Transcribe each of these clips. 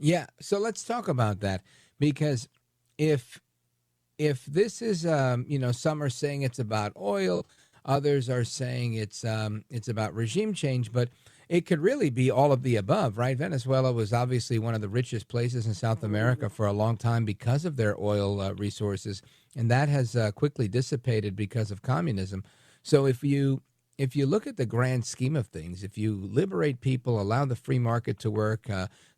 Yeah, so let's talk about that because if this is some are saying it's about oil, others are saying it's about regime change, but it could really be all of the above, right? Venezuela was obviously one of the richest places in South America for a long time because of their oil resources, and that has quickly dissipated because of communism. So if you look at the grand scheme of things, if you liberate people, allow the free market to work,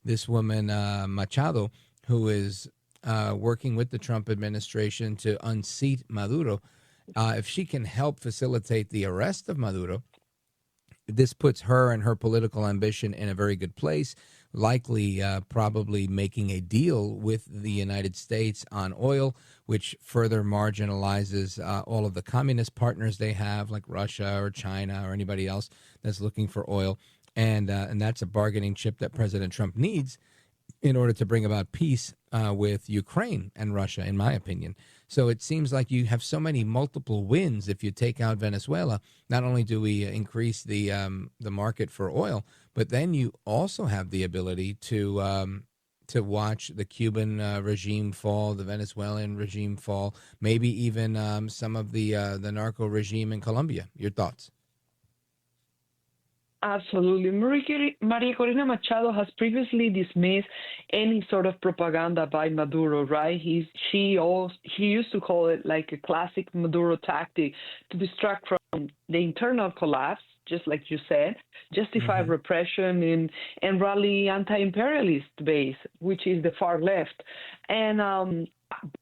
this woman Machado, who is working with the Trump administration to unseat Maduro, if she can help facilitate the arrest of Maduro, this puts her and her political ambition in a very good place, likely probably making a deal with the United States on oil, which further marginalizes all of the communist partners they have, like Russia or China or anybody else that's looking for oil. And that's a bargaining chip that President Trump needs in order to bring about peace with Ukraine and Russia, in my opinion. So it seems like you have so many multiple wins if you take out Venezuela. Not only do we increase the market for oil, but then you also have the ability to watch the Cuban regime fall, the Venezuelan regime fall, maybe even some of the narco regime in Colombia. Your thoughts? Absolutely. Maria Corina Machado has previously dismissed any sort of propaganda by Maduro, right? He used to call it like a classic Maduro tactic to distract from the internal collapse, just like you said, justify repression and rally anti-imperialist base, which is the far left. And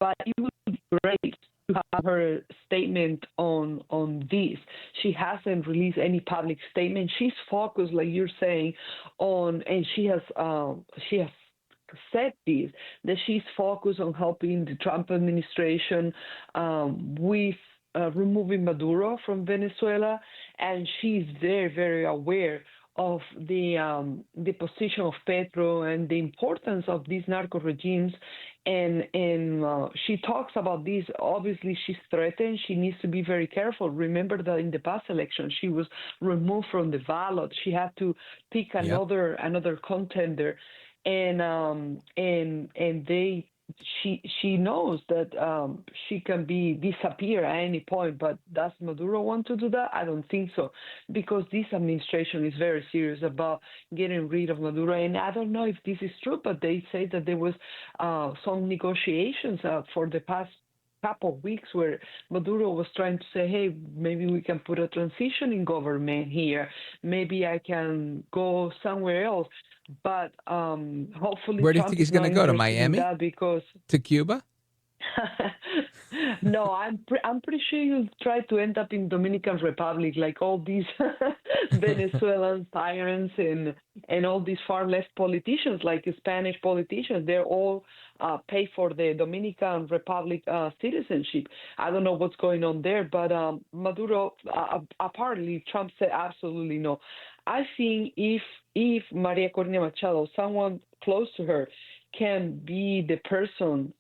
but it would be great to have her statement on this. She hasn't released any public statement. She's focused, like you're saying, on, and she has said this, that she's focused on helping the Trump administration with removing Maduro from Venezuela, and she's very, very aware of the position of Petro and the importance of these narco regimes. And she talks about this. Obviously, she's threatened. She needs to be very careful. Remember that in the past election, she was removed from the ballot. She had to pick another contender, and she knows that she can be disappear at any point. But does Maduro want to do that? I don't think so, because this administration is very serious about getting rid of Maduro. And I don't know if this is true, but they say that there was some negotiations for the past couple of weeks where Maduro was trying to say, hey, maybe we can put a transition in government here. Maybe I can go somewhere else. But hopefully Where do you Trump think he's is going not to go? To interested in Miami? that because To Cuba? no, I'm pretty sure you'll try to end up in Dominican Republic, like all these Venezuelan tyrants and all these far left politicians, like Spanish politicians. They're all pay for the Dominican Republic citizenship. I don't know what's going on there, but Maduro, apparently, Trump said absolutely no. I think if Maria Corina Machado, someone close to her, can be the person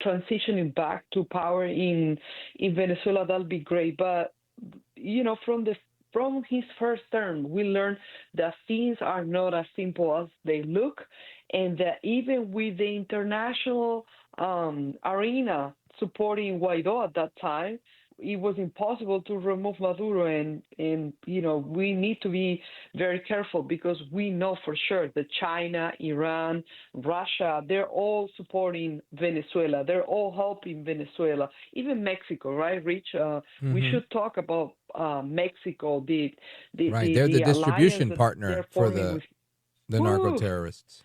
transitioning back to power in Venezuela, that'll be great. But from his first term, we learned that things are not as simple as they look, and that even with the international arena supporting Guaido at that time, it was impossible to remove Maduro, and we need to be very careful because we know for sure that China, Iran, Russia, they're all supporting Venezuela. They're all helping Venezuela. Even Mexico, right, Rich? We should talk about Mexico, Right, they're the alliance distribution that partner they're for forming the with. the narco Woo! terrorists.